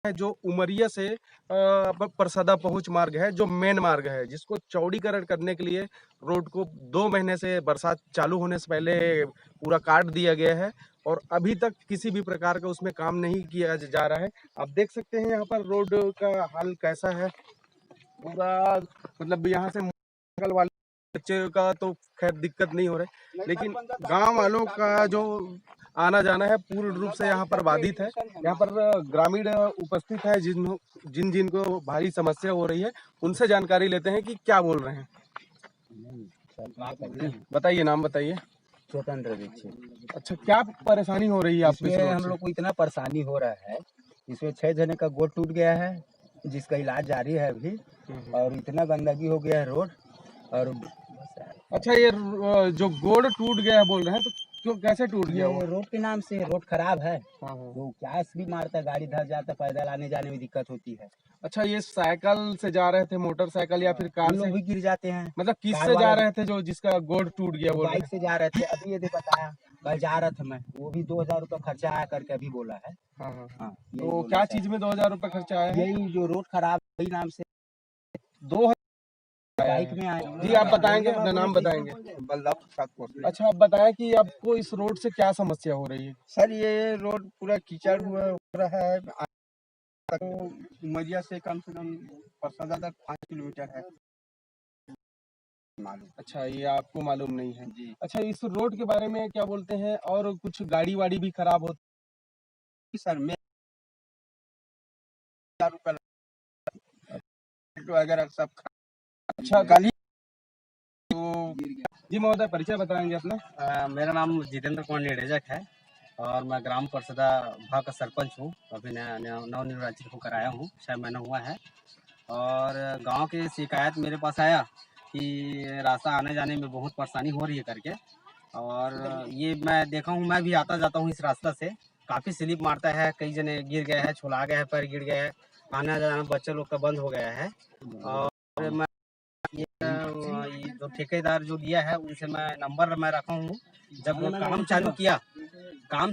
है जो उमरिया से परसदा पहुंच मार्ग है, जो मेन मार्ग है, जिसको चौड़ीकरण करने के लिए रोड को 2 महीने से बरसात चालू होने से पहले पूरा काट दिया गया है और अभी तक किसी भी प्रकार का उसमें काम नहीं किया जा रहा है। आप देख सकते हैं यहाँ पर रोड का हाल कैसा है। पूरा मतलब यहाँ से मोटरसाइकिल वाले बच्चे का तो खैर दिक्कत नहीं हो रहा है, लेकिन गांव वालों का जो आना जाना है पूर्ण रूप से यहाँ पर बाधित है। यहाँ पर ग्रामीण उपस्थित है जिन जिनको भारी समस्या हो रही है, उनसे जानकारी लेते हैं कि क्या बोल रहे हैं। बताइए, नाम बताइए। स्वतंत्र दीक्षित। अच्छा, क्या परेशानी हो रही है आपको? इसमें हम लोग को इतना परेशानी हो रहा है, इसमें 6 जने का गोड़ टूट गया है, जिसका इलाज जारी है अभी, और इतना गंदगी हो गया है रोड। और अच्छा, ये जो गोड़ टूट गया है बोल रहे हैं, तो क्यों, कैसे टूट गया? ये रोड के नाम से रोड खराब है, हाँ। तो क्या भी मारता है, गाड़ी धस जाता, पैदल आने जाने में दिक्कत होती है। अच्छा, ये साइकिल से जा रहे थे, मोटरसाइकिल या फिर कार लोग से? भी गिर जाते हैं। मतलब किससे जा रहे थे जो जिसका गोड़ टूट गया? बोल बाइक से जा रहे थे, अभी ये बताया, कल जा रहा था मैं, वो भी 2000 रुपया खर्चा आया करके अभी बोला है। हाँ। तो क्या चीज में 2000 रुपये खर्चा आया है? यही जो रोड खराब वही नाम से 2000 बाइक में आए। जी, आप बताएंगे, अपना नाम बताएंगे। अच्छा, आप बताएं कि आपको इस रोड से क्या समस्या हो रही है? सर, ये रोड पूरा कीचड़ हो रहा है। तो उमरिया से कम परसदा तक 5 किलोमीटर है। अच्छा, ये आपको मालूम नहीं है जी। अच्छा, इस रोड के बारे में क्या बोलते हैं? और कुछ गाड़ी वाड़ी भी खराब होती सर, मैं वगैरह सब। अच्छा, गली तो जी महोदय, परिचय बताएंगे अपना? मेरा नाम जितेंद्र कुमार निडेजक है और मैं ग्राम परसदा भाग का सरपंच हूँ। अभी नवनिर्वाचित होकर आया हूँ, 6 महीना हुआ है। और गांव की शिकायत मेरे पास आया कि रास्ता आने जाने में बहुत परेशानी हो रही है करके। और ये मैं देखा हूँ, मैं भी आता जाता हूँ इस रास्ता से, काफ़ी स्लिप मारता है, कई जने गिर गए हैं, छुला गए हैं, पैर गिर गए हैं, आना जाना बच्चे लोग का बंद हो गया है। और मैं ये जो ठेकेदार जो दिया है उनसे मैं नंबर मैं रखा हूँ। जब काम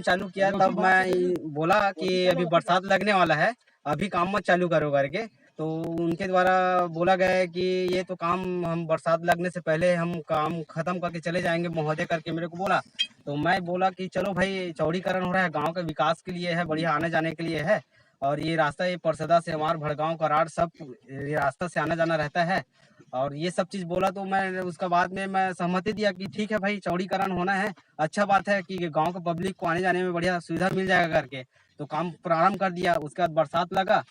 चालू किया तब मैं बोला कि अभी बरसात लगने वाला है, अभी काम मत चालू करो करके। तो उनके द्वारा बोला गया है कि ये तो काम हम बरसात लगने से पहले हम काम खत्म करके चले जाएंगे महोदय करके मेरे को बोला। तो मैं बोला कि चलो भाई, चौड़ीकरण हो रहा है, गांव के विकास के लिए है, बढ़िया आने जाने के लिए है। और ये रास्ता ये परसदा से हमारे भड़गांव कराड़ सब ये रास्ता से आना जाना रहता है। और ये सब चीज़ बोला तो मैं उसका बाद में मैं सहमति दिया कि ठीक है भाई, चौड़ीकरण होना है, अच्छा बात है कि गांव के पब्लिक को आने जाने में बढ़िया सुविधा मिल जाएगा करके। तो काम प्रारंभ कर दिया। उसके बाद बरसात लगा,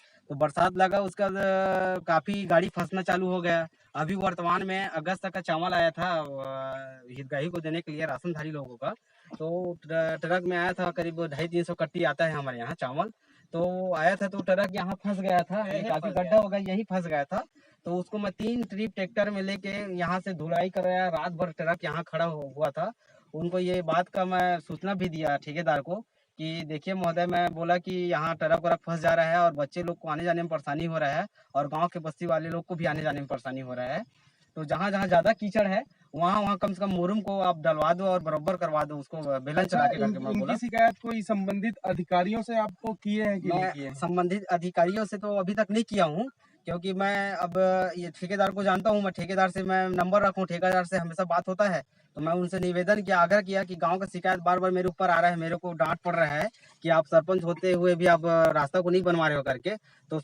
उसके बाद काफ़ी गाड़ी फंसना चालू हो गया। अभी वर्तमान में अगस्त तक का चावल आया था हितग्राही को देने के लिए, राशनधारी लोगों का। तो ट्रक में आया था, करीब 250-300 कट्टी आता है हमारे यहाँ चावल। तो आया था तो ट्रक यहाँ फंस गया था, काफ़ी गड्ढा हो गया, यही फंस गया था। तो उसको मैं 3 ट्रिप ट्रैक्टर में लेके यहाँ से धुलाई कराया, रात भर ट्रक यहाँ खड़ा हुआ था। उनको ये बात का मैं सूचना भी दिया ठेकेदार को कि देखिए महोदय, मैं बोला कि यहाँ ट्रक वरक फंस जा रहा है और बच्चे लोग को आने जाने में परेशानी हो रहा है और गांव के बस्ती वाले लोग को भी आने जाने में परेशानी हो रहा है। तो जहाँ जहाँ ज़्यादा कीचड़ है वहाँ कम से कम मोरम को आप डलवा दो और बराबर करवा दो, उसको बेलन चला के करके। मैं बोला इनकी शिकायत कोई संबंधित अधिकारियों से आपको किए हैं कि नहीं किए? संबंधित अधिकारियों से तो अभी तक नहीं किया हूँ, क्योंकि मैं अब ये ठेकेदार को जानता हूँ, मैं ठेकेदार से मैं नंबर रखूँ, ठेकेदार से हमेशा बात होता है। तो मैं उनसे निवेदन किया, आग्रह किया कि गांव का शिकायत बार बार मेरे ऊपर आ रहा है, मेरे को डांट पड़ रहा है कि आप सरपंच होते हुए भी आप रास्ता को नहीं बनवा रहे हो करके। तो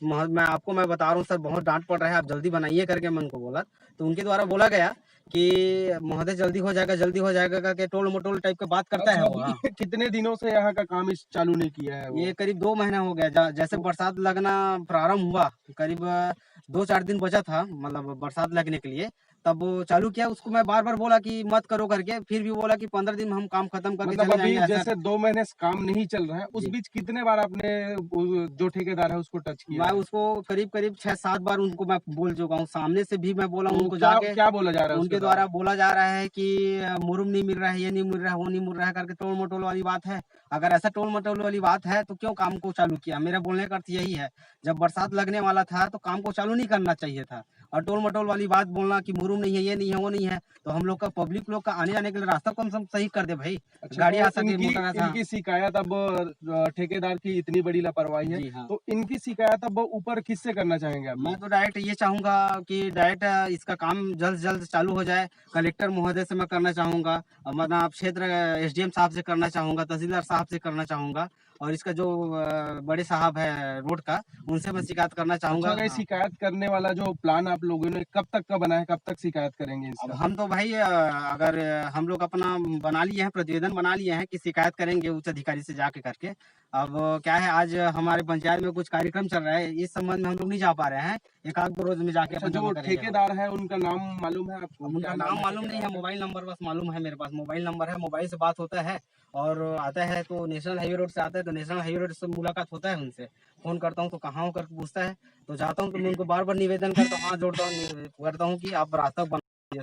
मैं बता रहा हूँ सर, बहुत डांट पड़ रहा है, आप जल्दी बनाइए करके मैं उनको बोला। तो उनके द्वारा बोला गया कि महोदय जल्दी हो जाएगा करके टोल मटोल टाइप का बात करता है वो। कितने दिनों से यहाँ का काम इस चालू नहीं किया है? ये करीब 2 महीना हो गया, जैसे बरसात लगना प्रारंभ हुआ, करीब 2-4 दिन बचा था मतलब बरसात लगने के लिए, तब वो चालू किया। उसको मैं बार बार बोला कि मत करो करके, फिर भी बोला कि 15 दिन में हम काम खत्म करके मतलब चले अभी जाएंगे। जैसे 2 महीने से काम नहीं चल रहा है, उस बीच कितने बार आपने जो ठेकेदार है उसको टच किया? मैं उसको करीब 6-7 बार उनको मैं बोल चुका हूँ, सामने से भी मैं बोला हूँ उनको। जाके क्या बोला जा रहा है? उनके द्वारा बोला जा रहा है कि मुरुम नहीं मिल रहा है, ये नहीं मिल रहा है, वो नहीं मिल रहा है करके, टोल मटोल वाली बात है। अगर ऐसा टोल मटोल वाली बात है तो क्यों काम को चालू किया? मेरा बोलने का अर्थ यही है, जब बरसात लगने वाला था तो काम को चालू नहीं करना चाहिए था। और टोल मटोल वाली बात बोलना कि मुरुम नहीं है, ये नहीं है, वो नहीं है, तो हम लोग का पब्लिक लोग का आने जाने के लिए रास्ता कम से कम सही कर दे भाई। गाड़ी आ सके, इनकी मोटर आ सके। इनकी शिकायत अब ठेकेदार की इतनी बड़ी लापरवाही है, जी हाँ। तो इनकी शिकायत अब ऊपर किससे करना चाहेंगे आप? मैं तो डायरेक्ट ये चाहूंगा कि डायरेक्ट इसका काम जल्द से जल्द चालू हो जाए। कलेक्टर महोदय से मैं करना चाहूंगा, मतलब क्षेत्र एसडीएम साहब से करना चाहूंगा, तहसीलदार साहब से करना चाहूंगा, और इसका जो बड़े साहब है रोड का, उनसे मैं शिकायत करना चाहूंगा। अच्छा, हाँ। शिकायत करने वाला जो प्लान आप लोगों ने कब तक का बनाया, कब तक शिकायत करेंगे अब इसका? हम तो भाई अगर हम लोग अपना बना लिए हैं, प्रतिवेदन बना लिए हैं कि शिकायत करेंगे उच्च अधिकारी से जाके करके। अब क्या है, आज हमारे पंचायत में कुछ कार्यक्रम चल रहा है, इस संबंध में हम लोग नहीं जा पा रहे हैं। एक आध दो रोज में जाके अच्छा, अपन जो जमा करेंगे। ठेकेदार है उनका नाम मालूम है आपको? उनका क्या नाम है मालूम नहीं है, ठेकेदार का? मोबाइल नंबर बस मालूम है मेरे पास। मोबाइल नंबर है, मोबाइल से बात होता है, और आता है तो नेशनल हाईवे रोड से आता है, तो नेशनल हाईवे रोड से मुलाकात होता है उनसे। फोन करता हूँ तो कहाँ हो करके पूछता है, तो जाता हूँ तो मैं उनको बार बार निवेदन करता हूँ, हाथ जोड़ता हूँ, करता हूँ कि आप रास्ता बनाइए।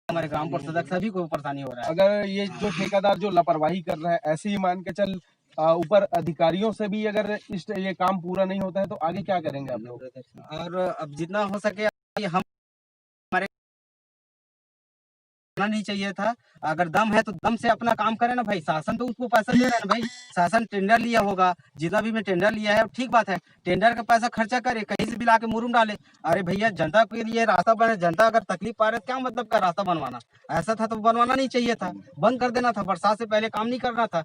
हमारे ग्राम पार्षद सभी को परेशानी हो रहा है। अगर ये जो ठेकेदार जो लापरवाही कर रहा है, ऐसे ही मान के चल ऊपर अधिकारियों से भी अगर ये काम पूरा नहीं होता है तो आगे क्या करेंगे आप लोग? और अब जितना हो सके हम हमारे करना नहीं चाहिए था। अगर दम है तो दम से अपना काम करे ना भाई। शासन तो उसको पैसा दे रहा है ना भाई। शासन टेंडर लिया होगा, जितना भी मैं टेंडर लिया है ठीक बात है, टेंडर का पैसा खर्चा करे, कहीं से भी ला के मुरुम डाले। अरे भैया, जनता के लिए रास्ता बने, जनता अगर तकलीफ पा रहे तो क्या मतलब का रास्ता बनवाना? ऐसा था तो बनवाना नहीं चाहिए था, बंद कर देना था, बरसात से पहले काम नहीं करना था।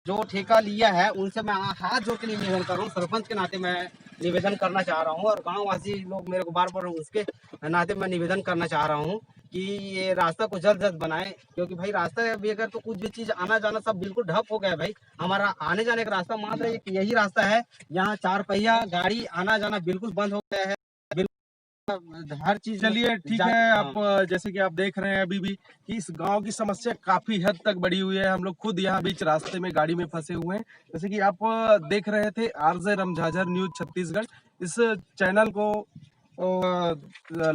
जो ठेका लिया है उनसे मैं हाथ जोड़ के निवेदन कर रहा हूँ, सरपंच के नाते मैं निवेदन करना चाह रहा हूँ, और गाँव वासी लोग मेरे को बार बार उसके नाते मैं निवेदन करना चाह रहा हूँ कि ये रास्ता को जल्द जल्द बनाए। क्योंकि भाई रास्ता भी अगर तो कुछ भी चीज आना जाना सब बिल्कुल ठप हो गया है भाई। हमारा आने जाने का रास्ता मात्र यही रास्ता है, यहाँ 4 पहिया गाड़ी आना जाना बिल्कुल बंद हो गया है। हर चीज चलिए ठीक जा- है, हाँ। आप जैसे कि आप देख रहे हैं अभी भी कि इस गांव की समस्या काफी हद तक बढ़ी हुई है। हम लोग खुद यहाँ बीच रास्ते में गाड़ी में फंसे हुए हैं। जैसे कि आप देख रहे थे आरजे रमझाझर न्यूज छत्तीसगढ़। इस चैनल को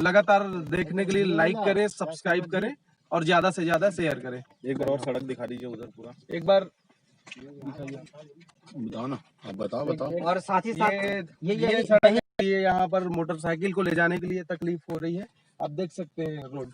लगातार देखने के लिए लाइक करें, सब्सक्राइब करें और ज्यादा से ज्यादा शेयर करें। एक बार और सड़क दिखा दीजिए उधर पूरा। एक बार बताओ ना, आप बताओ। और साथ ही साथ ये सड़क है, ये यहाँ पर मोटरसाइकिल को ले जाने के लिए तकलीफ हो रही है। आप देख सकते हैं रोड।